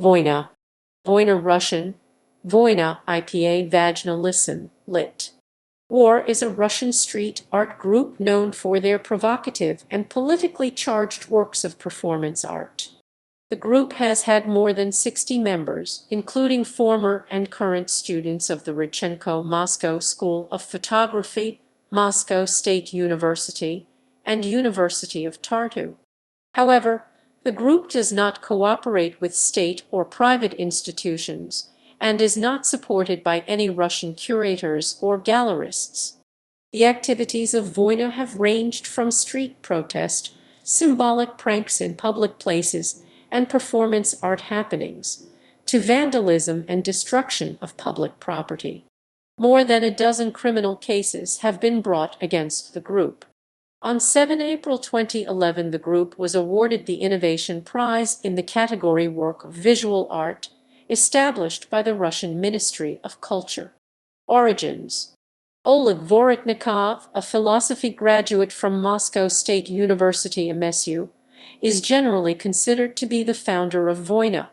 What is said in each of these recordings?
Voina. Voina Russian. Voina IPA vvandalism, lit. War is a Russian street art group known for their provocative and politically charged works of performance art. The group has had more than 60 members, including former and current students of the Rodchenko Moscow School of Photography, Moscow State University, and University of Tartu. However, the group does not cooperate with state or private institutions and is not supported by any Russian curators or gallerists. The activities of Voina have ranged from street protest, symbolic pranks in public places, and performance art happenings, to vandalism and destruction of public property. More than a dozen criminal cases have been brought against the group. On 7 April 2011, the group was awarded the Innovation Prize in the category Work of Visual Art, established by the Russian Ministry of Culture. Origins: Oleg Vorotnikov, a philosophy graduate from Moscow State University MSU, is generally considered to be the founder of Voina.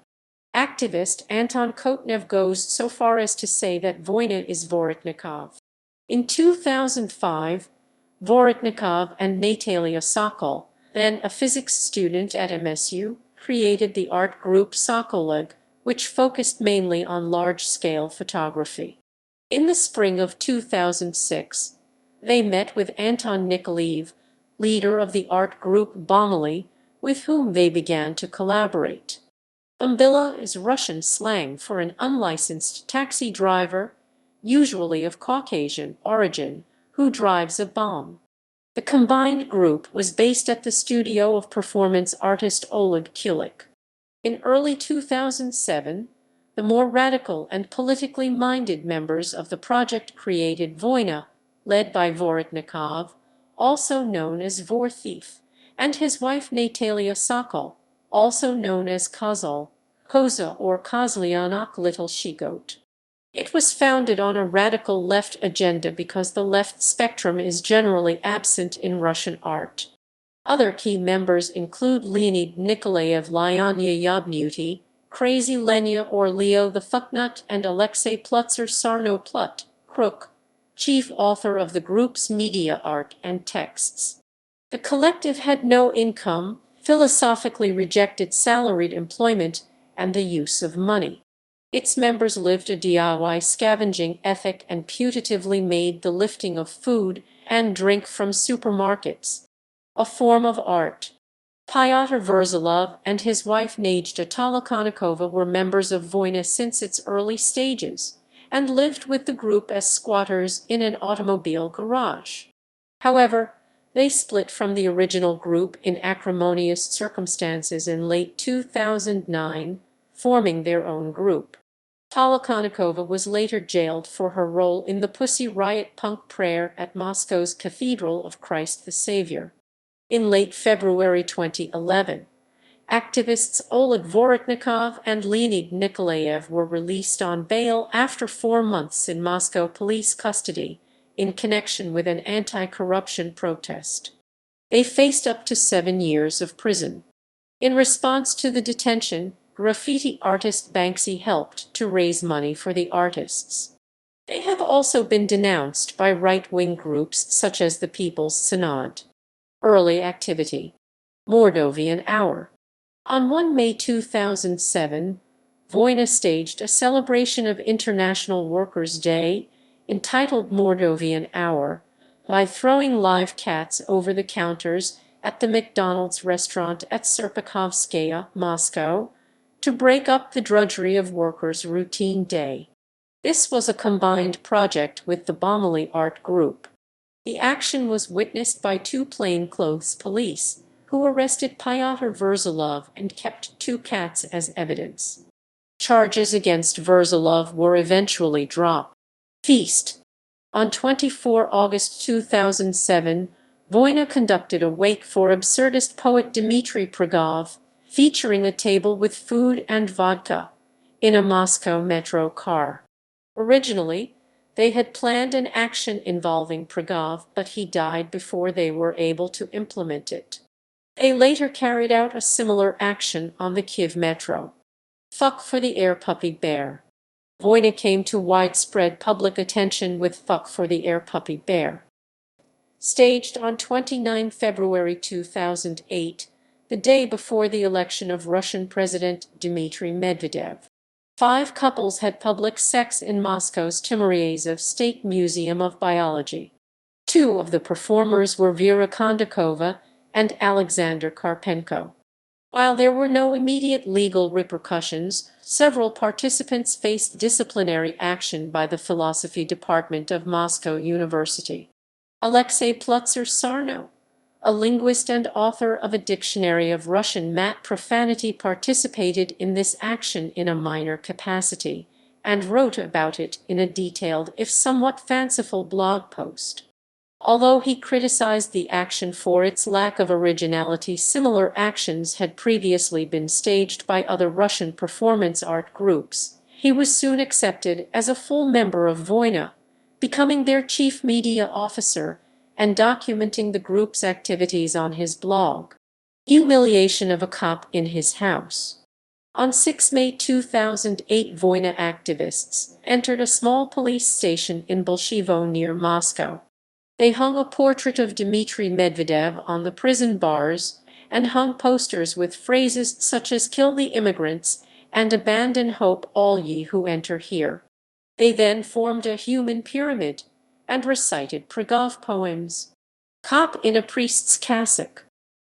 Activist Anton Kotnev goes so far as to say that Voina is Vorotnikov. In 2005, Vorotnikov and Natalia Sokol, then a physics student at MSU, created the art group Sokoleg, which focused mainly on large-scale photography. In the spring of 2006, they met with Anton Nikolaev, leader of the art group Bomily, with whom they began to collaborate. Bombila is Russian slang for an unlicensed taxi driver, usually of Caucasian origin, who drives a bomb. The combined group was based at the studio of performance artist Oleg Kulik. In early 2007, the more radical and politically minded members of the project created Voina, led by Vorotnikov, also known as Vorthief, and his wife Natalia Sokol, also known as Koza or Kozlyanok Little She-Goat. It was founded on a radical left agenda because the left spectrum is generally absent in Russian art. Other key members include Leonid Nikolaev, Lyanya Yabnuti, Crazy Lenya or Leo the Fucknut, and Alexei Plutzer Sarno Plut, Crook, chief author of the group's media art and texts. The collective had no income, philosophically rejected salaried employment and the use of money. Its members lived a DIY scavenging ethic and putatively made the lifting of food and drink from supermarkets a form of art. Pyotr Verzalov and his wife Nadezhda Tolokonnikova were members of Voina since its early stages and lived with the group as squatters in an automobile garage. However, they split from the original group in acrimonious circumstances in late 2009, forming their own group. Tolokonnikova was later jailed for her role in the Pussy Riot punk prayer at Moscow's Cathedral of Christ the Savior. In late February 2011, activists Oleg Vorotnikov and Leonid Nikolaev were released on bail after 4 months in Moscow police custody in connection with an anti-corruption protest. They faced up to 7 years of prison. In response to the detention, graffiti artist Banksy helped to raise money for the artists. They have also been denounced by right-wing groups such as the People's Synod. Early activity: Mordovian Hour. On 1 May 2007, Voina staged a celebration of International Workers' Day, entitled Mordovian Hour, by throwing live cats over the counters at the McDonald's restaurant at Serpukhovskaya, Moscow, to break up the drudgery of workers' routine day. This was a combined project with the Bomily art group. The action was witnessed by 2 plainclothes police, who arrested Pyotr Verzalov and kept 2 cats as evidence. Charges against Verzalov were eventually dropped. Feast. On 24 August 2007, Voina conducted a wake for absurdist poet Dmitry Prokofiev, featuring a table with food and vodka, in a Moscow metro car. Originally, they had planned an action involving Prokofiev, but he died before they were able to implement it. They later carried out a similar action on the Kyiv metro. Fuck for the Air Puppy Bear. Voina came to widespread public attention with Fuck for the Air Puppy Bear. Staged on 29 February 2008, the day before the election of Russian President Dmitry Medvedev. 5 couples had public sex in Moscow's Timoryazov State Museum of Biology. 2 of the performers were Vera Kondakova and Alexander Karpenko. While there were no immediate legal repercussions, several participants faced disciplinary action by the philosophy department of Moscow University. Alexei Plutzer-Sarno, a linguist and author of a dictionary of Russian mat profanity, participated in this action in a minor capacity, and wrote about it in a detailed, if somewhat fanciful, blog post. Although he criticized the action for its lack of originality, similar actions had previously been staged by other Russian performance art groups. He was soon accepted as a full member of Voina, becoming their chief media officer and documenting the group's activities on his blog. Humiliation of a cop in his house. On 6 May 2008, Voina activists entered a small police station in Bolshevo near Moscow. They hung a portrait of Dmitry Medvedev on the prison bars and hung posters with phrases such as "Kill the immigrants" and "Abandon hope, all ye who enter here." They then formed a human pyramid and recited Pragov poems. Cop in a priest's cassock.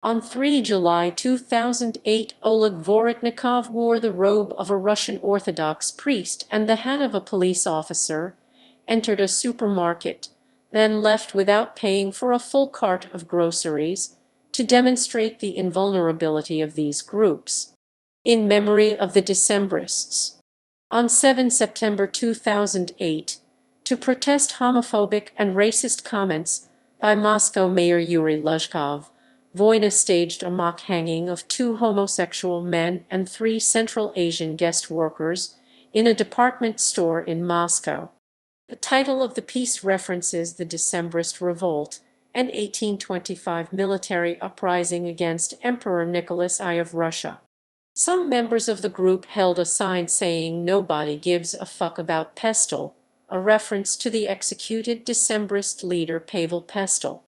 On 3 July 2008, Oleg Vorotnikov wore the robe of a Russian Orthodox priest and the hat of a police officer, entered a supermarket, then left without paying for a full cart of groceries, to demonstrate the invulnerability of these groups. In memory of the Decembrists. On 7 September 2008, to protest homophobic and racist comments by Moscow Mayor Yuri Luzhkov, Voina staged a mock hanging of 2 homosexual men and 3 Central Asian guest workers in a department store in Moscow. The title of the piece references the Decembrist revolt, an 1825 military uprising against Emperor Nicholas I of Russia. Some members of the group held a sign saying "Nobody gives a fuck about Pestel," a reference to the executed Decembrist leader Pavel Pestel.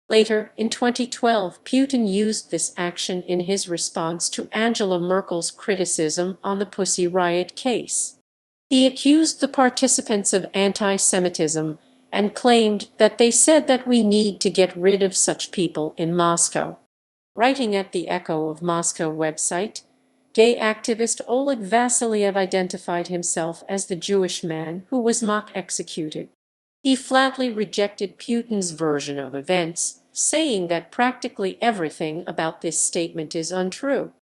Later, in 2012, Putin used this action in his response to Angela Merkel's criticism on the Pussy Riot case. He accused the participants of anti-Semitism and claimed that they said that we need to get rid of such people in Moscow. Writing at the Echo of Moscow website, gay activist Oleg Vasiliev identified himself as the Jewish man who was mock-executed. He flatly rejected Putin's version of events, saying that practically everything about this statement is untrue.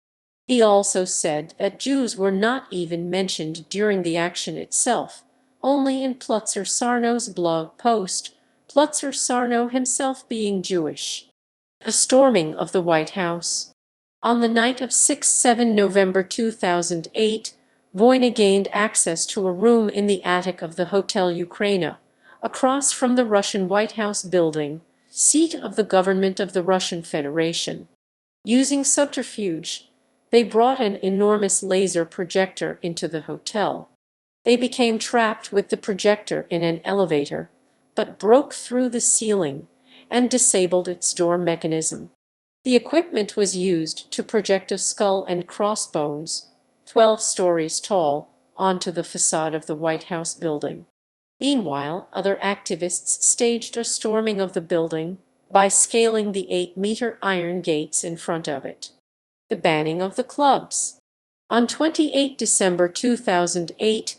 He also said that Jews were not even mentioned during the action itself, only in Plutzer-Sarno's blog post, Plutzer-Sarno himself being Jewish. The storming of the White House. On the night of 6-7 November 2008, Voina gained access to a room in the attic of the Hotel Ukraina, across from the Russian White House building, seat of the government of the Russian Federation. Using subterfuge, they brought an enormous laser projector into the hotel. They became trapped with the projector in an elevator, but broke through the ceiling and disabled its door mechanism. The equipment was used to project a skull and crossbones, 12 stories tall, onto the facade of the White House building. Meanwhile, other activists staged a storming of the building by scaling the 8-meter iron gates in front of it. The banning of the clubs. On 28 December 2008,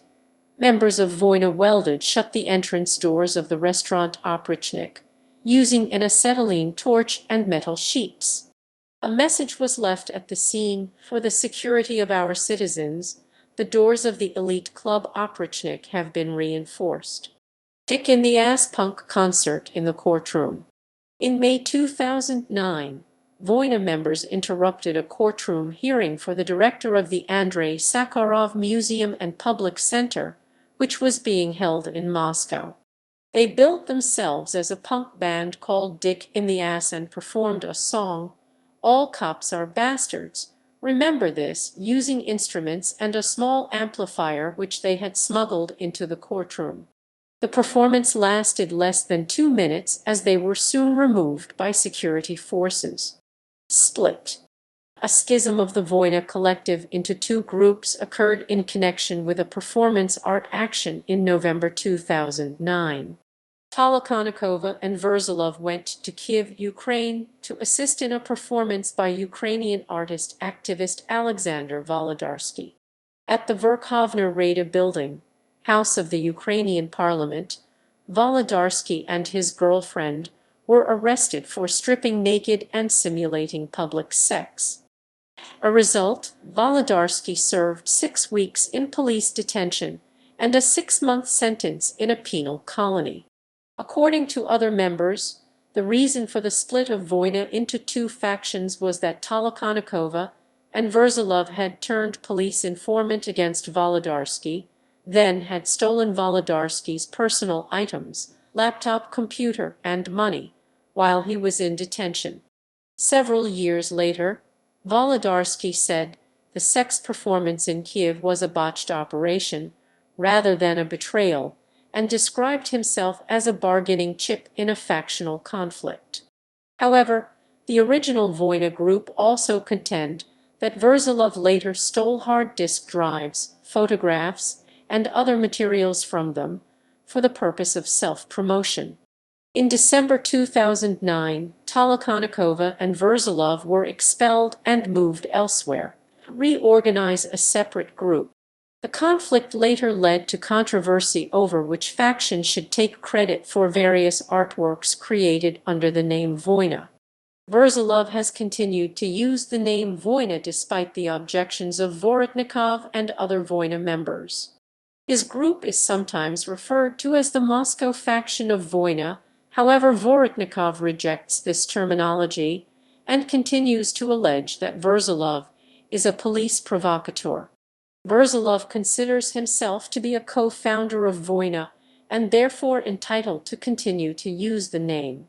members of Voina welded shut the entrance doors of the restaurant Oprechnik, using an acetylene torch and metal sheets. A message was left at the scene: "For the security of our citizens, the doors of the elite club Oprechnik have been reinforced." Dick in the Ass Punk concert in the courtroom. In May 2009, Voina members interrupted a courtroom hearing for the director of the Andrei Sakharov Museum and Public Center, which was being held in Moscow. They billed themselves as a punk band called Dick in the Ass and performed a song, "All Cops Are Bastards," remember this, using instruments and a small amplifier which they had smuggled into the courtroom. The performance lasted less than 2 minutes as they were soon removed by security forces. Split. A schism of the Voina collective into two groups occurred in connection with a performance art action in November 2009. Tolokonnikova and Verzalov went to Kiev, Ukraine, to assist in a performance by Ukrainian artist activist Alexander Volodarsky. At the Verkhovna Rada building, house of the Ukrainian parliament, Volodarsky and his girlfriend were arrested for stripping naked and simulating public sex. A result, Volodarsky served 6 weeks in police detention and a 6-month sentence in a penal colony. According to other members, the reason for the split of Voina into two factions was that Tolokonnikova and Verzalov had turned police informant against Volodarsky, then had stolen Volodarsky's personal items, laptop, computer, and money, while he was in detention. Several years later, Volodarsky said the sex performance in Kiev was a botched operation rather than a betrayal, and described himself as a bargaining chip in a factional conflict. However, the original Voina group also contend that Verzalov later stole hard disk drives, photographs, and other materials from them for the purpose of self-promotion. In December 2009, Tolokonnikova and Verzalov were expelled and moved elsewhere, to reorganize a separate group. The conflict later led to controversy over which faction should take credit for various artworks created under the name Voina. Verzalov has continued to use the name Voina despite the objections of Vorotnikov and other Voina members. His group is sometimes referred to as the Moscow faction of Voina. However, Vorotnikov rejects this terminology and continues to allege that Verzalov is a police provocateur. Verzalov considers himself to be a co-founder of Voina and therefore entitled to continue to use the name.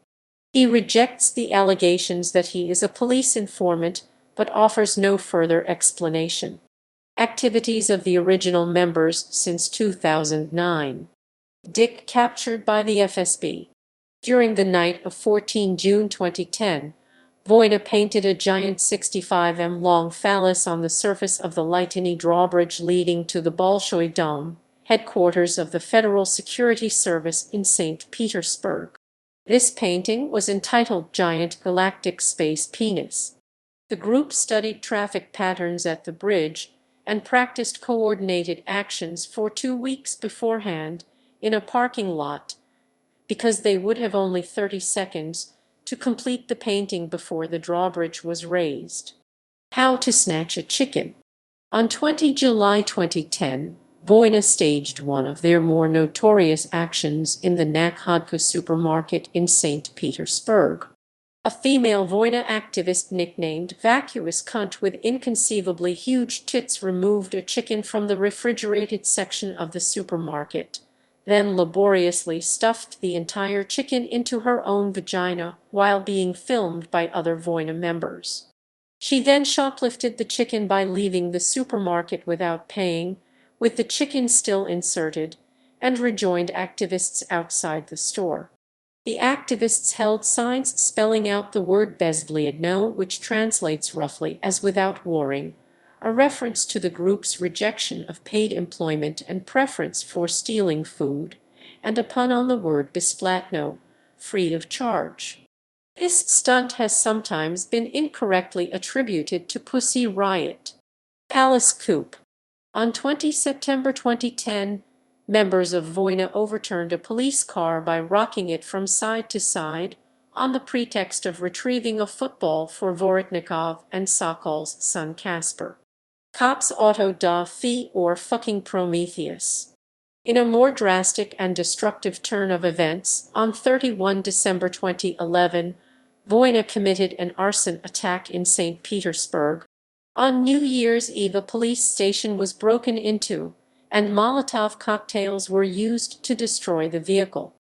He rejects the allegations that he is a police informant, but offers no further explanation. Activities of the original members since 2009. Dick captured by the FSB. During the night of 14 June 2010, Voina painted a giant 65 m long phallus on the surface of the Lytiny drawbridge leading to the Bolshoi Dome, headquarters of the Federal Security Service in St. Petersburg. This painting was entitled Giant Galactic Space Penis. The group studied traffic patterns at the bridge and practiced coordinated actions for 2 weeks beforehand in a parking lot, because they would have only 30 seconds to complete the painting before the drawbridge was raised. How to snatch a chicken. On 20 July 2010, Voina staged one of their more notorious actions in the Nakhodka supermarket in St. Petersburg. A female Voina activist nicknamed Vacuous Cunt with inconceivably huge tits removed a chicken from the refrigerated section of the supermarket, then laboriously stuffed the entire chicken into her own vagina while being filmed by other Voina members. She then shoplifted the chicken by leaving the supermarket without paying, with the chicken still inserted, and rejoined activists outside the store. The activists held signs spelling out the word vhodjʻna, which translates roughly as without warring, a reference to the group's rejection of paid employment and preference for stealing food, and a pun on the word besplatno, free of charge. This stunt has sometimes been incorrectly attributed to Pussy Riot. Palace Coup. On 20 September 2010, members of Voina overturned a police car by rocking it from side to side, on the pretext of retrieving a football for Vorotnikov and Sokol's son Casper. Cops auto da fi or fucking Prometheus. In a more drastic and destructive turn of events, on 31 December 2011, Voina committed an arson attack in St. Petersburg. On New Year's Eve, a police station was broken into, and Molotov cocktails were used to destroy the vehicle.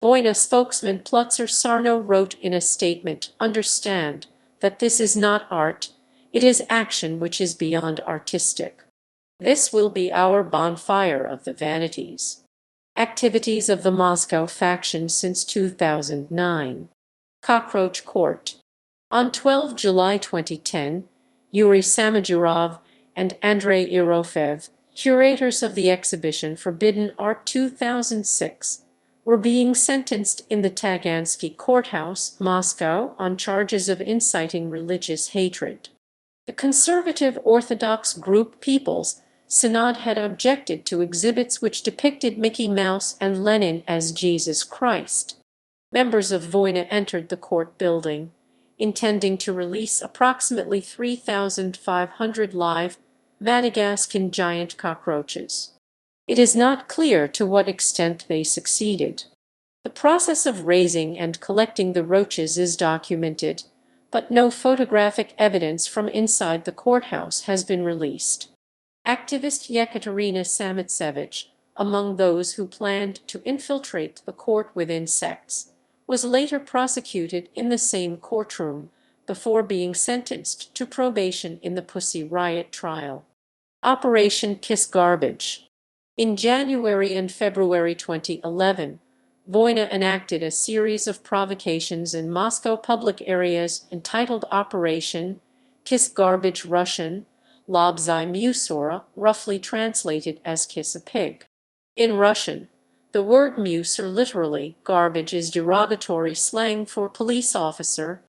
Voina spokesman Plutzer Sarno wrote in a statement, "Understand that this is not art, It is action which is beyond artistic. This will be our bonfire of the vanities. Activities of the Moscow faction since 2009. Cockroach Court. On 12 July 2010, Yuri Samodurov and Andrei Irofev, curators of the exhibition Forbidden Art 2006, were being sentenced in the Tagansky courthouse, Moscow, on charges of inciting religious hatred. The conservative Orthodox group People's Synod had objected to exhibits which depicted Mickey Mouse and Lenin as Jesus Christ. Members of Voina entered the court building, intending to release approximately 3,500 live Madagascan giant cockroaches. It is not clear to what extent they succeeded. The process of raising and collecting the roaches is documented, but no photographic evidence from inside the courthouse has been released. Activist Yekaterina Samitsevich, among those who planned to infiltrate the court with insects, was later prosecuted in the same courtroom before being sentenced to probation in the Pussy Riot trial. Operation Kiss Garbage. In January and February 2011, Voina enacted a series of provocations in Moscow public areas entitled Operation Kiss Garbage, Russian, Lobzai Musora, roughly translated as Kiss a Pig. In Russian, the word musor, literally garbage, is derogatory slang for police officer.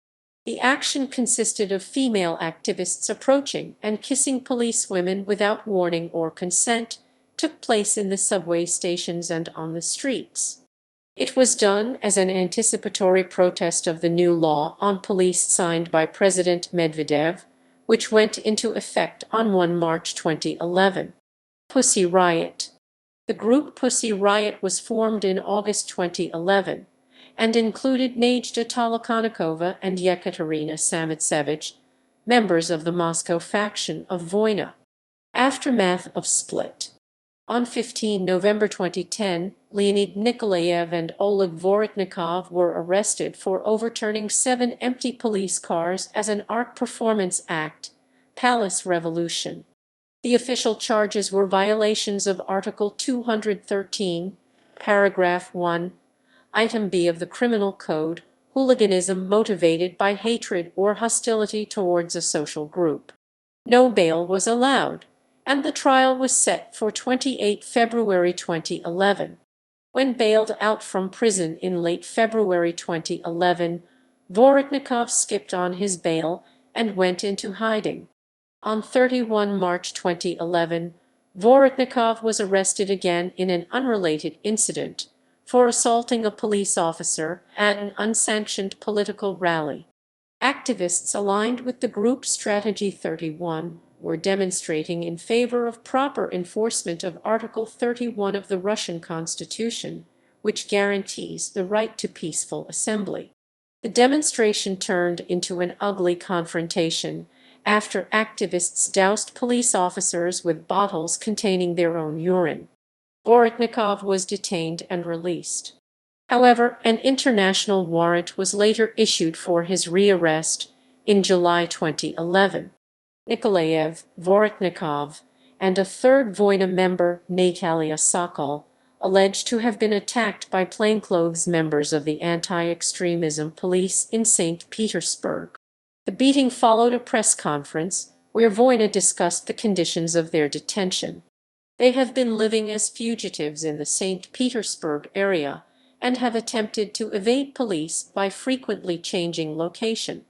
The action consisted of female activists approaching and kissing policewomen without warning or consent, took place in the subway stations and on the streets. It was done as an anticipatory protest of the new law on police signed by President Medvedev, which went into effect on 1 March 2011. Pussy Riot. The group Pussy Riot was formed in August 2011 and included Nadezhda Tolokonnikova and Yekaterina Samitsevich, members of the Moscow faction of Voina. Aftermath of split. On 15 November 2010, Leonid Nikolaev and Oleg Vorotnikov were arrested for overturning 7 empty police cars as an art performance act, Palace Revolution. The official charges were violations of Article 213, Paragraph 1, Item B of the Criminal Code, hooliganism motivated by hatred or hostility towards a social group. No bail was allowed, and the trial was set for 28 February 2011. When bailed out from prison in late February 2011, Vorotnikov skipped on his bail and went into hiding. On 31 March 2011, Vorotnikov was arrested again in an unrelated incident for assaulting a police officer at an unsanctioned political rally. Activists aligned with the group Strategy 31 were demonstrating in favor of proper enforcement of Article 31 of the Russian Constitution, which guarantees the right to peaceful assembly. The demonstration turned into an ugly confrontation after activists doused police officers with bottles containing their own urine. Vorotnikov was detained and released. However, an international warrant was later issued for his rearrest in July 2011. Nikolaev, Vorotnikov, and a third Voina member, Natalia Sokol, alleged to have been attacked by plainclothes members of the anti-extremism police in St. Petersburg. The beating followed a press conference where Voina discussed the conditions of their detention. They have been living as fugitives in the St. Petersburg area and have attempted to evade police by frequently changing location.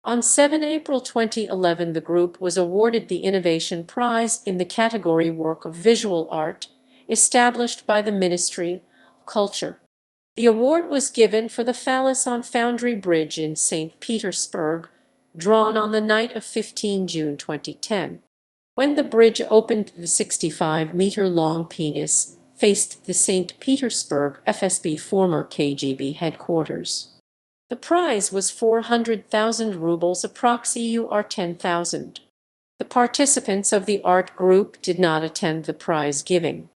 On 7 April 2011, the group was awarded the Innovation Prize in the category Work of Visual Art, established by the Ministry of Culture. The award was given for the phallus on Foundry Bridge in St. Petersburg, drawn on the night of 15 June 2010. When the bridge opened, the 65-meter-long penis faced the St. Petersburg FSB former KGB headquarters. The prize was 400,000 rubles, approximately 10,000. The participants of the art group did not attend the prize giving.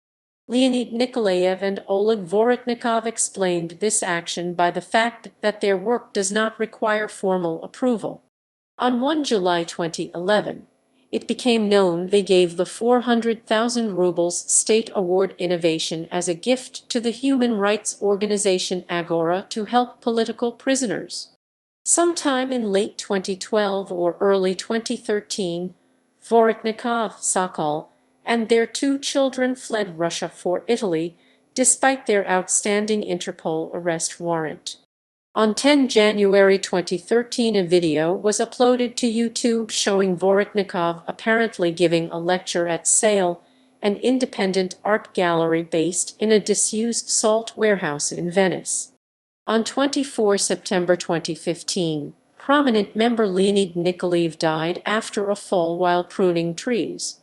Leonid Nikolaev and Oleg Vorotnikov explained this action by the fact that their work does not require formal approval. On 1 July 2011, it became known they gave the 400,000 rubles State Award Innovation as a gift to the human rights organization Agora to help political prisoners. Sometime in late 2012 or early 2013, Vorytnikov, Sokol, and their 2 children fled Russia for Italy, despite their outstanding Interpol arrest warrant. On 10 January 2013, a video was uploaded to YouTube showing Vorytnikov apparently giving a lecture at Sale, an independent art gallery based in a disused salt warehouse in Venice. On 24 September 2015, prominent member Leonid Nikolaev died after a fall while pruning trees.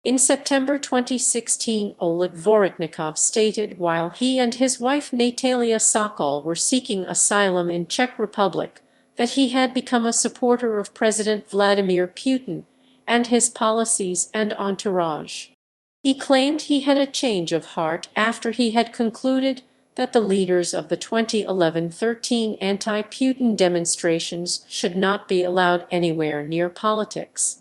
In September 2016, Oleg Vorytnikov stated while he and his wife Natalia Sokol were seeking asylum in Czech Republic that he had become a supporter of President Vladimir Putin and his policies and entourage. He claimed he had a change of heart after he had concluded that the leaders of the 2011-13 anti-Putin demonstrations should not be allowed anywhere near politics.